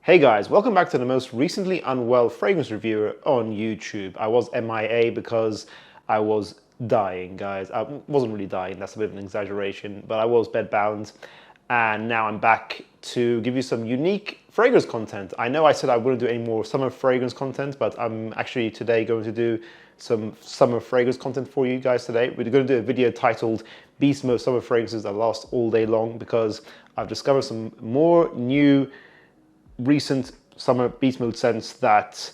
Hey guys, welcome back to the most recently unwell fragrance reviewer on YouTube. I was MIA because I was dying, guys. I wasn't really dying, that's a bit of an exaggeration, but I was bedbound, and now I'm back to give you some unique fragrance content. I know I said I wouldn't do any more summer fragrance content, but I'm actually today going to do some summer fragrance content for you guys today. We're going to do a video titled Beast Mode Summer Fragrances That Last All Day Long, because I've discovered some more new recent summer beast mode scents that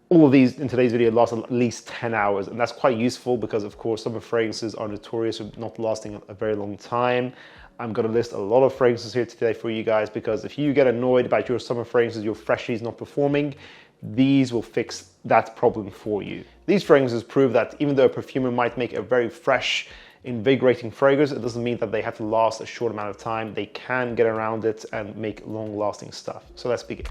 all of these in today's video last at least 10 hours, and that's quite useful because of course summer fragrances are notorious for not lasting a very long time. I'm going to list a lot of fragrances here today for you guys, because if you get annoyed about your summer fragrances, your freshies not performing, these will fix that problem for you. These fragrances prove that even though a perfumer might make a very fresh, invigorating fragrance, it doesn't mean that they have to last a short amount of time. They can get around it and make long-lasting stuff. So let's begin.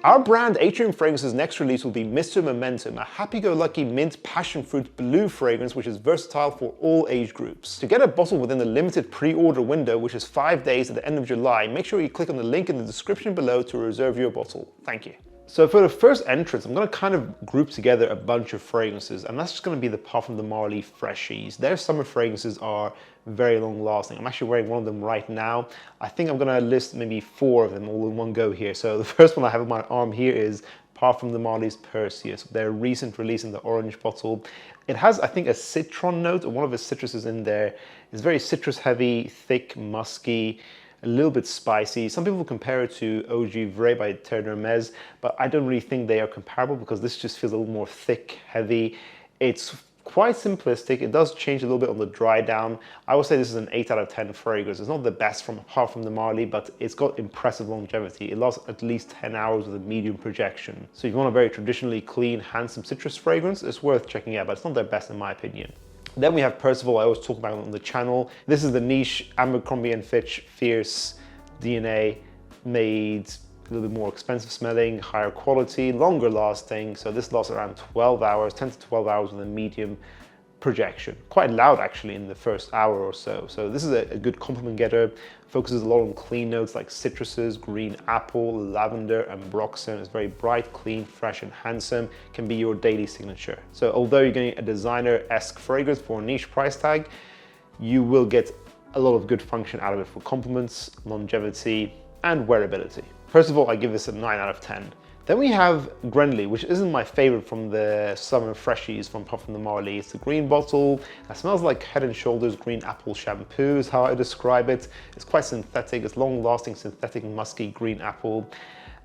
Our brand Atrium Fragrance's next release will be Mr. Momentum, a happy-go-lucky mint passion fruit blue fragrance which is versatile for all age groups. To get a bottle within the limited pre-order window, which is 5 days at the end of July, make sure you click on the link in the description below to reserve your bottle. Thank you. So for the first entrance, I'm going to kind of group together a bunch of fragrances, and that's just going to be the Parfum de Marly Freshies. Their summer fragrances are very long lasting. I'm actually wearing one of them right now. I think I'm going to list maybe 4 of them all in one go here. So the first one I have on my arm here is Parfum de Marly's Perseus, their recent release in the orange bottle. It has, I think, a citron note, or one of the citruses in there. It's very citrus heavy, thick, musky, a little bit spicy. Some people compare it to Eau Givree by Terre Hermès, but I don't really think they are comparable because this just feels a little more thick, heavy. It's quite simplistic. It does change a little bit on the dry down. I would say this is an 8 out of 10 fragrance. It's not the best from Parfum de Marly, but it's got impressive longevity. It lasts at least 10 hours with a medium projection. So if you want a very traditionally clean, handsome citrus fragrance, it's worth checking out, but it's not their best in my opinion. Then we have Percival, I always talk about on the channel. This is the niche Abercrombie and Fitch Fierce DNA, made a little bit more expensive smelling, higher quality, longer lasting. So this lasts around 12 hours, 10 to 12 hours with a medium projection. Quite loud actually in the first hour or so. So this is a good compliment getter. Focuses a lot on clean notes like citruses, green apple, lavender, and broxen. It's very bright, clean, fresh, and handsome. Can be your daily signature. So although you're getting a designer-esque fragrance for a niche price tag, you will get a lot of good function out of it for compliments, longevity, and wearability. First of all, I give this a 9 out of 10. Then we have Greenley, which isn't my favorite from the summer freshies from Parfum de Marly. It's a green bottle that smells like Head & Shoulders green apple shampoo is how I describe it. It's quite synthetic. It's long-lasting, synthetic, musky green apple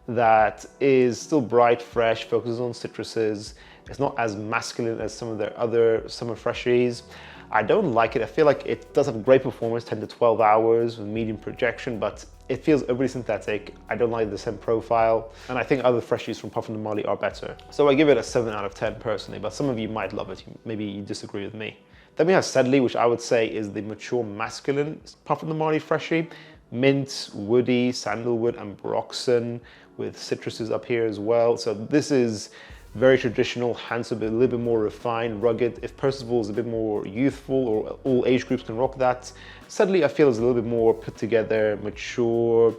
that is still bright, fresh, focuses on citruses. It's not as masculine as some of their other summer freshies. I don't like it. I feel like it does have great performance, 10 to 12 hours with medium projection, but it feels overly synthetic. I don't like the scent profile, and I think other freshies from Parfum de Marly are better. So I give it a 7 out of 10 personally, but some of you might love it. Maybe you disagree with me. Then we have Sedley, which I would say is the mature masculine Parfum de Marly freshie. Mint, woody, sandalwood, and broxen with citruses up here as well. So this is very traditional, handsome, but a little bit more refined, rugged. If Percival is a bit more youthful, or all age groups can rock that, Sedley I feel is a little bit more put together, mature,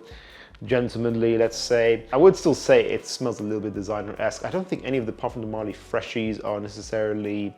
gentlemanly, let's say. I would still say it smells a little bit designer-esque. I don't think any of the Parfum de Marly freshies are necessarily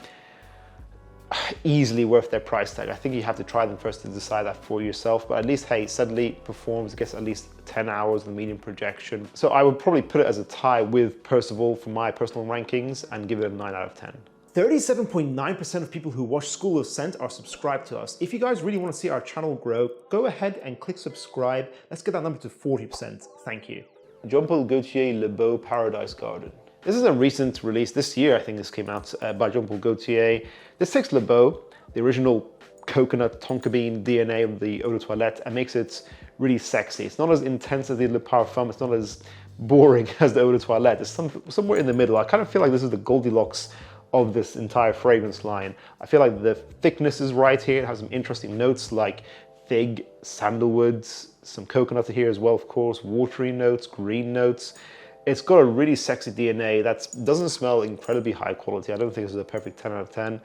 easily worth their price tag. I think you have to try them first to decide that for yourself, but at least, hey, Sedley performs, gets at least 10 hours with medium projection. So I would probably put it as a tie with Percival for my personal rankings and give it a 9 out of 10. 37.9% of people who watch School of Scent are subscribed to us. If you guys really want to see our channel grow, go ahead and click subscribe. Let's get that number to 40%. Thank you. Jean-Paul Gaultier Le Beau Paradise Garden. This is a recent release, this year I think this came out, by Jean-Paul Gaultier. This takes Le Beau, the original coconut tonka bean DNA of the eau de toilette, and makes it really sexy. It's not as intense as the Le Parfum, it's not as boring as the eau de toilette. It's somewhere in the middle. I kind of feel like this is the Goldilocks of this entire fragrance line. I feel like the thickness is right here. It has some interesting notes like fig, sandalwood, some coconut here as well, of course, watery notes, green notes. It's got a really sexy DNA that doesn't smell incredibly high quality. I don't think this is a perfect 10 out of 10.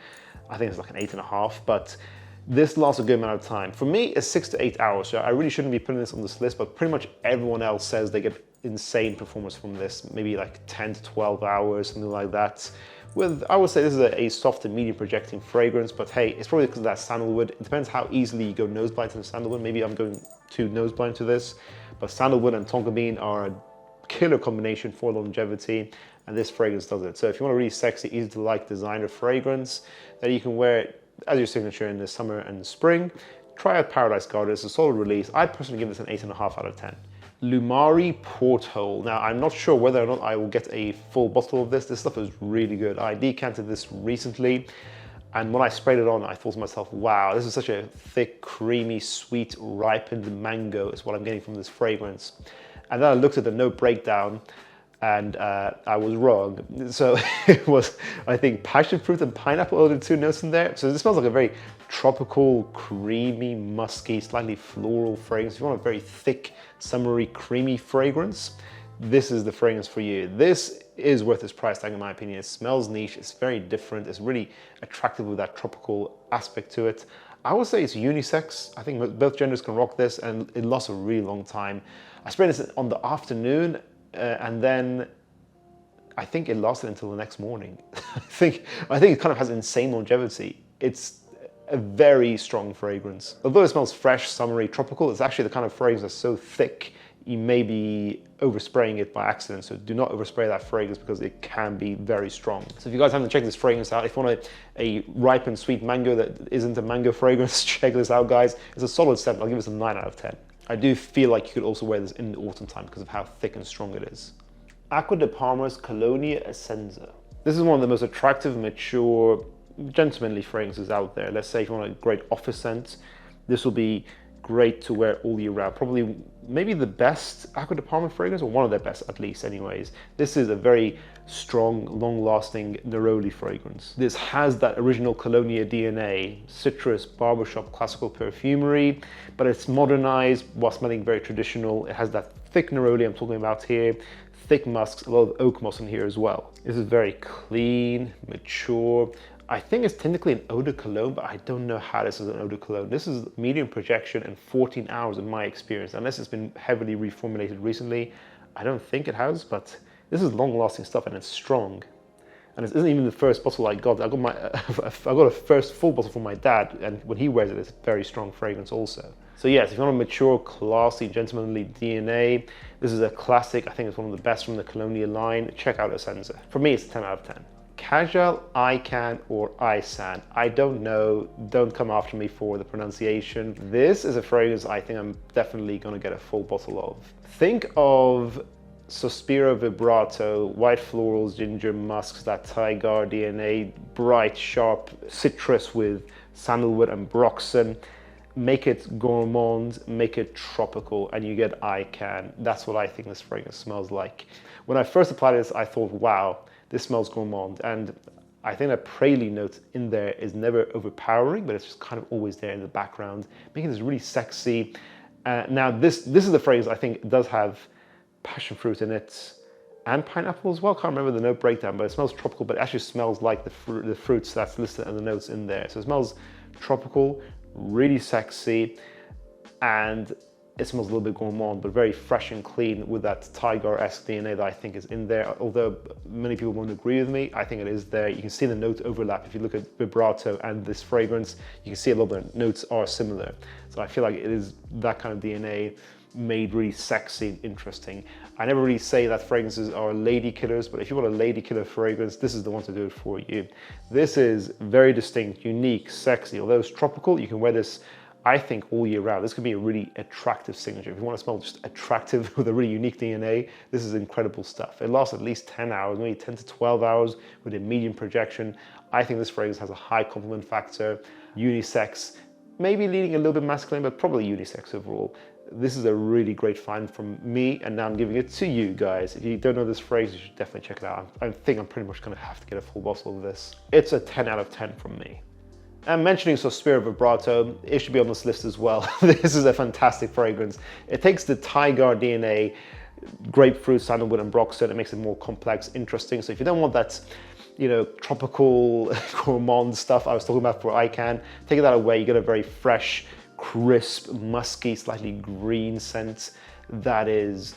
I think it's like an 8.5, but This lasts a good amount of time. For me, it's 6 to 8 hours, so I really shouldn't be putting this on this list, but pretty much everyone else says they get insane performance from this, maybe like 10 to 12 hours, something like that. I would say this is a soft to medium projecting fragrance, but hey, it's probably because of that sandalwood. It depends how easily you go nose blind to the sandalwood. Maybe I'm going too nose blind to this, but sandalwood and tonka bean are a killer combination for longevity, and this fragrance does it. So if you want a really sexy, easy to like designer fragrance that you can wear as your signature in the summer and the spring, try out Paradise Garden. It's a solid release. I personally give this an 8.5 out of 10. Loumari Porthole. Now, I'm not sure whether or not I will get a full bottle of this. This stuff is really good. I decanted this recently, and when I sprayed it on, I thought to myself, wow, this is such a thick, creamy, sweet, ripened mango is what I'm getting from this fragrance. And then I looked at the note breakdown, and I was wrong. So it was, I think, passion fruit and pineapple are the two notes in there. So this smells like a very tropical, creamy, musky, slightly floral fragrance. If you want a very thick, summery, creamy fragrance, this is the fragrance for you. This is worth its price tag in my opinion. It smells niche, it's very different, it's really attractive with that tropical aspect to it. I would say it's unisex. I think both genders can rock this, and it lasts a really long time. I sprayed this on the afternoon, and then I think it lasted until the next morning. I think it kind of has insane longevity. It's a very strong fragrance. Although it smells fresh, summery, tropical, it's actually the kind of fragrance that's so thick you may be overspraying it by accident. So do not overspray that fragrance because it can be very strong. So if you guys haven't checked this fragrance out, if you want a ripened sweet mango that isn't a mango fragrance, check this out, guys. It's a solid 7. I'll give this a 9 out of 10. I do feel like you could also wear this in the autumn time because of how thick and strong it is. Acqua de Parma's Colonia Essenza. This is one of the most attractive, mature, gentlemanly fragrances out there. Let's say if you want a great office scent, this will be great to wear all year round. Probably maybe the best Acqua de Parma fragrance, or one of their best at least anyways. This is a very strong, long-lasting neroli fragrance. This has that original Colonia DNA, citrus, barbershop, classical perfumery, but it's modernized while smelling very traditional. It has that thick neroli I'm talking about here, thick musks, a lot of oak moss in here as well. This is very clean, mature. I think it's technically an eau de cologne, but I don't know how this is an eau de cologne. This is medium projection and 14 hours in my experience, unless it's been heavily reformulated recently. I don't think it has, but this is long-lasting stuff and it's strong. And this isn't even the first bottle I got. I got a first full bottle from my dad, and when he wears it, it's a very strong fragrance also. So yes, if you want a mature, classy, gentlemanly DNA, this is a classic. I think it's one of the best from the Colonia line. Check out Essenza. For me, it's a 10 out of 10. Kajal, Äican, or Äican. I don't know. Don't come after me for the pronunciation. This is a fragrance I think I'm definitely going to get a full bottle of. Think of Sospiro Vibrato, white florals, ginger musks, that Tygar DNA, bright, sharp citrus with sandalwood and broxen. Make it gourmand, make it tropical, and you get Äican. That's what I think this fragrance smells like. When I first applied this, I thought, wow, this smells gourmand, and I think that prelude note in there is never overpowering, but it's just kind of always there in the background, making this really sexy. Now this is the fragrance I think does have passion fruit in it and pineapple as well. Can't remember the note breakdown, but it smells tropical, but it actually smells like the fruits that's listed in the notes in there. So it smells tropical, really sexy, and it smells a little bit gourmand, but very fresh and clean with that Tygar-esque DNA that I think is in there. Although many people won't agree with me, I think it is there. You can see the note overlap. If you look at Vibrato and this fragrance, you can see a lot of the notes are similar. So I feel like it is that kind of DNA made really sexy and interesting. I never really say that fragrances are lady killers, but if you want a lady killer fragrance, this is the one to do it for you. This is very distinct, unique, sexy. Although it's tropical, you can wear this, I think, all year round. This could be a really attractive signature. If you want to smell just attractive with a really unique DNA, this is incredible stuff. It lasts at least 10 hours, maybe 10 to 12 hours with a medium projection. I think this fragrance has a high compliment factor, unisex, maybe leaning a little bit masculine, but probably unisex overall. This is a really great find from me, and now I'm giving it to you guys. If you don't know this fragrance, you should definitely check it out. I think I'm pretty much going to have to get a full bottle of this. It's a 10 out of 10 from me. And mentioning Sospiro Vibrato, it should be on this list as well. This is a fantastic fragrance. It takes the Tygar DNA, grapefruit, sandalwood, and broxton. It makes it more complex, interesting. So if you don't want that you know, tropical gourmand stuff I was talking about for Äican. Take that away, you get a very fresh, crisp, musky, slightly green scent that is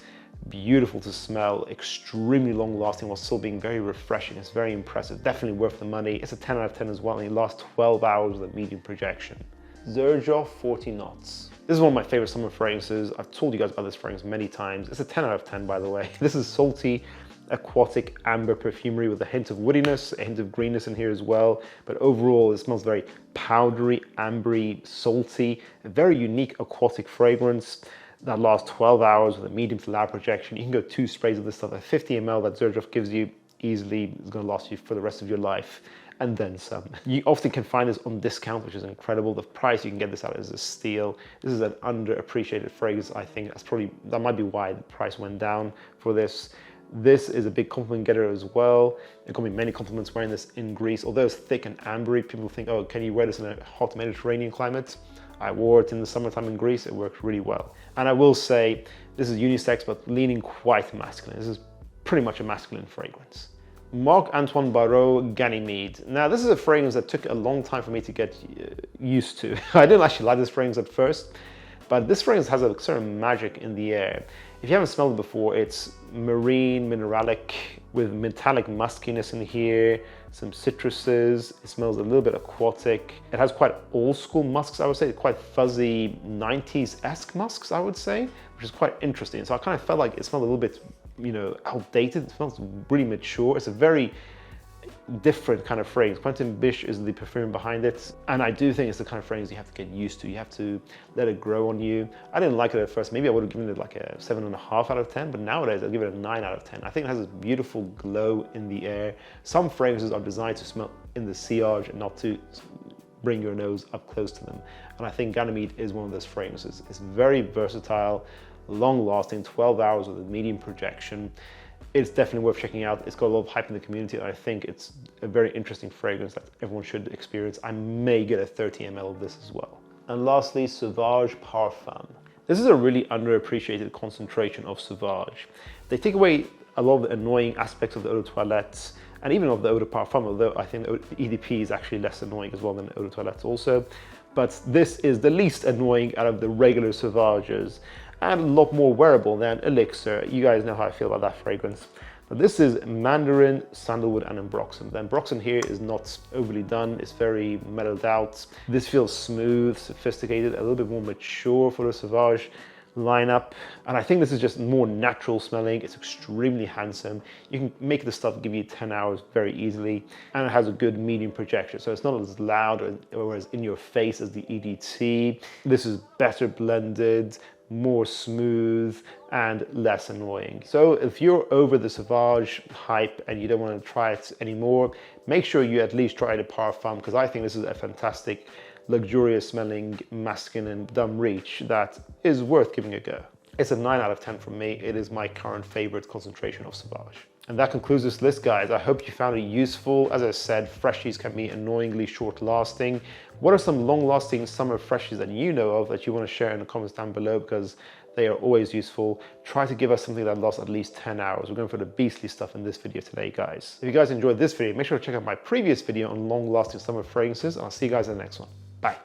beautiful to smell, extremely long lasting while still being very refreshing. It's very impressive, definitely worth the money. It's a 10 out of 10 as well, and it lasts 12 hours with a medium projection. Xerjoff 40 Knots. This is one of my favorite summer fragrances. I've told you guys about this fragrance many times. It's a 10 out of 10, by the way. This is salty, aquatic amber perfumery with a hint of woodiness, a hint of greenness in here as well. But overall, it smells very powdery, ambery, salty, a very unique aquatic fragrance that lasts 12 hours with a medium to loud projection. You can go 2 sprays of this stuff. At 50 ml that Xerjoff gives you easily is going to last you for the rest of your life, and then some. You often can find this on discount, which is incredible. The price you can get this at is a steal. This is an underappreciated fragrance. I think that might be why the price went down for this. This is a big compliment getter as well. There got me many compliments wearing this in Greece. Although it's thick and ambery, people think, oh, can you wear this in a hot Mediterranean climate? I wore it in the summertime in Greece. It worked really well. And I will say, this is unisex, but leaning quite masculine. This is pretty much a masculine fragrance. Marc-Antoine Barrois Ganymede. Now, this is a fragrance that took a long time for me to get used to. I didn't actually like this fragrance at first, but this fragrance has a certain magic in the air. If you haven't smelled it before, it's marine, mineralic, with metallic muskiness in here, some citruses. It smells a little bit aquatic. It has quite old school musks, I would say, quite fuzzy 90s-esque musks, I would say, which is quite interesting. So I kind of felt like it smelled a little bit, you know, outdated. It smells really mature. It's a very different kind of fragrance. Quentin Bisch is the perfume behind it, and I do think it's the kind of fragrance you have to get used to. You have to let it grow on you. I didn't like it at first. Maybe I would have given it like a 7.5 out of 10, but nowadays I'll give it a 9 out of 10. I think it has this beautiful glow in the air. Some fragrances are designed to smell in the sillage and not to bring your nose up close to them, and I think Ganymede is one of those fragrances. It's very versatile, long lasting, 12 hours with a medium projection. It's definitely worth checking out. It's got a lot of hype in the community, and I think it's a very interesting fragrance that everyone should experience. I may get a 30 ml of this as well. And lastly, Sauvage Parfum. This is a really underappreciated concentration of Sauvage. They take away a lot of the annoying aspects of the eau de toilette and even of the eau de parfum, although I think the EDP is actually less annoying as well than the eau de toilette also. But this is the least annoying out of the regular Sauvages, and a lot more wearable than Elixir. You guys know how I feel about that fragrance. But this is Mandarin, Sandalwood, and Ambroxan. The Ambroxan here is not overly done. It's very mellowed out. This feels smooth, sophisticated, a little bit more mature for the Sauvage lineup. And I think this is just more natural smelling. It's extremely handsome. You can make the stuff give you 10 hours very easily. And it has a good medium projection. So it's not as loud or as in your face as the EDT. This is better blended, more smooth, and less annoying. So if you're over the Sauvage hype and you don't want to try it anymore, make sure you at least try the Parfum, because I think this is a fantastic, luxurious smelling masculine dumb reach that is worth giving a go. It's a 9 out of 10 from me. It is my current favorite concentration of Sauvage. And that concludes this list, guys. I hope you found it useful. As I said, freshies can be annoyingly short-lasting. What are some long-lasting summer freshies that you know of that you want to share in the comments down below, because they are always useful. Try to give us something that lasts at least 10 hours. We're going for the beastly stuff in this video today, guys. If you guys enjoyed this video, make sure to check out my previous video on long-lasting summer fragrances. I'll see you guys in the next one. Bye.